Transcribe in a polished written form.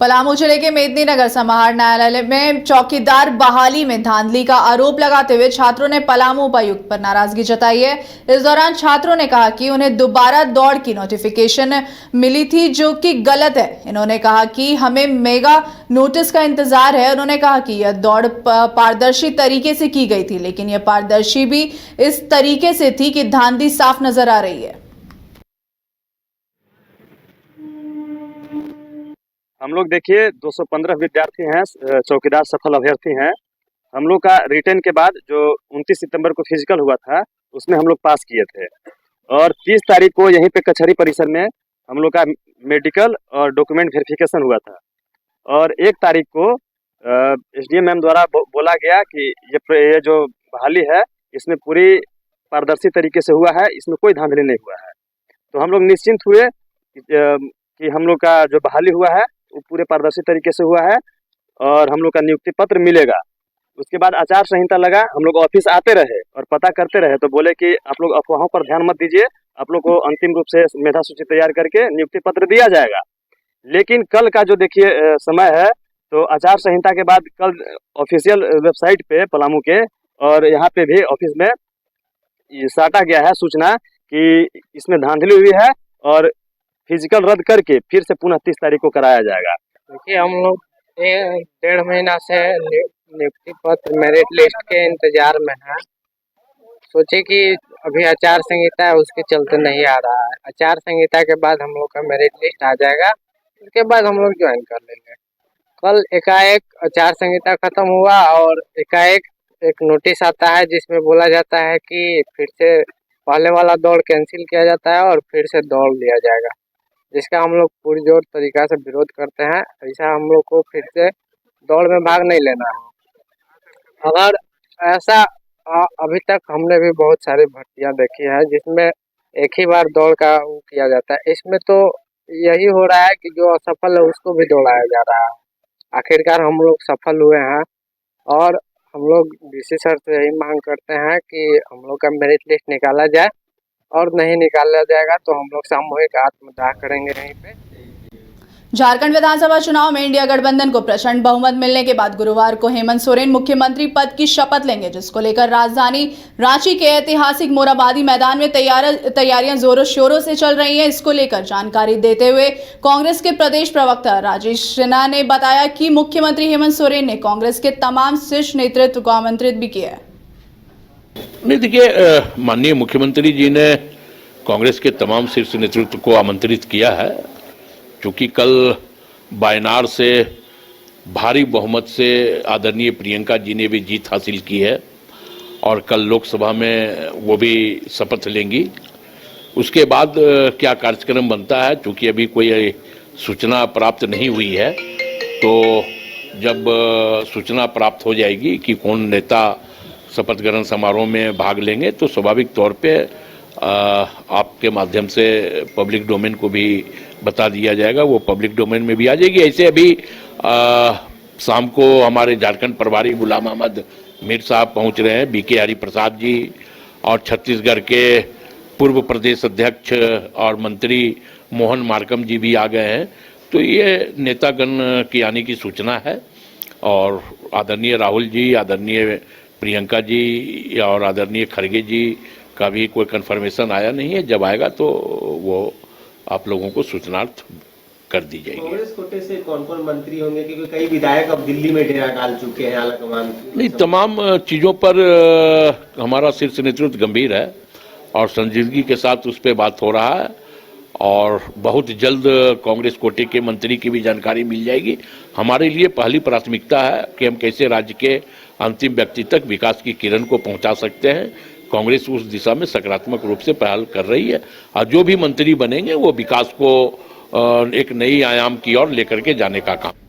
पलामू जिले के मेदिनीनगर समाहर न्यायालय में चौकीदार बहाली में धांधली का आरोप लगाते हुए छात्रों ने पलामू उपायुक्त पर नाराजगी जताई है। इस दौरान छात्रों ने कहा कि उन्हें दोबारा दौड़ की नोटिफिकेशन मिली थी, जो कि गलत है। इन्होंने कहा कि हमें मेगा नोटिस का इंतजार है। उन्होंने कहा कि यह दौड़ पारदर्शी तरीके से की गई थी, लेकिन यह पारदर्शी भी इस तरीके से थी कि धांधली साफ नजर आ रही है। हम लोग देखिए 215 विद्यार्थी हैं, चौकीदार सफल अभ्यर्थी हैं। हम लोग का रिटर्न के बाद जो 29 सितंबर को फिजिकल हुआ था उसमें हम लोग पास किए थे और 30 तारीख को यहीं पे कचहरी परिसर में हम लोग का मेडिकल और डॉक्यूमेंट वेरिफिकेशन हुआ था और 1 तारीख को एसडीएम मैम द्वारा बोला गया कि ये जो बहाली है इसमें पूरी पारदर्शी तरीके से हुआ है, इसमें कोई धांधली नहीं हुआ है। तो हम लोग निश्चिंत हुए कि हम लोग का जो बहाली हुआ है वो पूरे पारदर्शी तरीके से हुआ है और हम लोग का नियुक्ति पत्र मिलेगा। उसके बाद आचार संहिता लगा, हम लोग ऑफिस आते रहे और पता करते रहे तो बोले कि आप लोग अफवाहों पर ध्यान मत दीजिए, आप लोग को अंतिम रूप से मेधा सूची तैयार करके नियुक्ति पत्र दिया जाएगा। लेकिन कल का जो देखिए समय है, तो आचार संहिता के बाद कल ऑफिशियल वेबसाइट पे पलामू के और यहाँ पे भी ऑफिस में साटा गया है सूचना कि इसमें धांधली हुई है और फिजिकल रद्द करके फिर से पुनः 30 तारीख को कराया जाएगा। देखिए हम लोग 1.5 महीना से नियुक्ति पत्र मेरिट लिस्ट के इंतजार में है। सोचे कि अभी आचार संहिता है उसके चलते नहीं आ रहा है। आचार संहिता के बाद हम लोग का मेरिट लिस्ट आ जाएगा, उसके बाद हम लोग ज्वाइन कर लेंगे। कल एकाएक आचार संहिता खत्म हुआ और एकाएक एक नोटिस आता है जिसमें बोला जाता है कि फिर से पहले वाला दौड़ कैंसिल किया जाता है और फिर से दौड़ लिया जाएगा, जिसका हम लोग पुरजोर तरीका से विरोध करते हैं। ऐसा हम लोग को फिर से दौड़ में भाग नहीं लेना है। अगर ऐसा अभी तक हमने भी बहुत सारी भर्तियां देखी है जिसमें एक ही बार दौड़ का वो किया जाता है। इसमें तो यही हो रहा है कि जो असफल है उसको भी दौड़ाया जा रहा है। आखिरकार हम लोग सफल हुए हैं और हम लोग डीसी सर से यही मांग करते हैं कि हम लोग का मेरिट लिस्ट निकाला जाए और नहीं निकाला जाएगा तो हम लोग सामूहिक आत्मदाह करेंगे यहीं पे। झारखंड विधानसभा चुनाव में इंडिया गठबंधन को प्रचंड बहुमत मिलने के बाद गुरुवार को हेमंत सोरेन मुख्यमंत्री पद की शपथ लेंगे, जिसको लेकर राजधानी रांची के ऐतिहासिक मोरहाबादी मैदान में तैयारियां जोरों शोरों से चल रही हैं। इसको लेकर जानकारी देते हुए कांग्रेस के प्रदेश प्रवक्ता राजेश सिन्हा ने बताया कि मुख्यमंत्री हेमंत सोरेन ने कांग्रेस के तमाम शीर्ष नेतृत्व को आमंत्रित भी किया है। नहीं, देखिए माननीय मुख्यमंत्री जी ने कांग्रेस के तमाम शीर्ष नेतृत्व को आमंत्रित किया है, क्योंकि कल वायनाड से भारी बहुमत से आदरणीय प्रियंका जी ने भी जीत हासिल की है और कल लोकसभा में वो भी शपथ लेंगी। उसके बाद क्या कार्यक्रम बनता है, क्योंकि अभी कोई सूचना प्राप्त नहीं हुई है, तो जब सूचना प्राप्त हो जाएगी कि कौन नेता शपथ ग्रहण समारोह में भाग लेंगे तो स्वाभाविक तौर पे आपके माध्यम से पब्लिक डोमेन को भी बता दिया जाएगा, वो पब्लिक डोमेन में भी आ जाएगी। ऐसे अभी शाम को हमारे झारखंड प्रभारी गुलाम अहमद मीर साहब पहुंच रहे हैं, बीके हरिप्रसाद जी और छत्तीसगढ़ के पूर्व प्रदेश अध्यक्ष और मंत्री मोहन मार्कम जी भी आ गए हैं। तो ये नेतागण की आने की सूचना है और आदरणीय राहुल जी, आदरणीय प्रियंका जी और आदरणीय खड़गे जी का भी कोई कंफर्मेशन आया नहीं है। जब आएगा तो वो आप लोगों को सूचनार्थ कर दी जाएगी। कांग्रेस कोटे से कौन कौन मंत्री होंगे, क्योंकि कई विधायक अब दिल्ली में डेरा डाल चुके हैं आलाकमान? नहीं, तमाम चीज़ों पर हमारा शीर्ष नेतृत्व गंभीर है और संजीदगी के साथ उस पर बात हो रहा है और बहुत जल्द कांग्रेस कोटे के मंत्री की भी जानकारी मिल जाएगी। हमारे लिए पहली प्राथमिकता है कि हम कैसे राज्य के अंतिम व्यक्ति तक विकास की किरण को पहुंचा सकते हैं। कांग्रेस उस दिशा में सकारात्मक रूप से पहल कर रही है और जो भी मंत्री बनेंगे वो विकास को एक नई आयाम की ओर लेकर के जाने का काम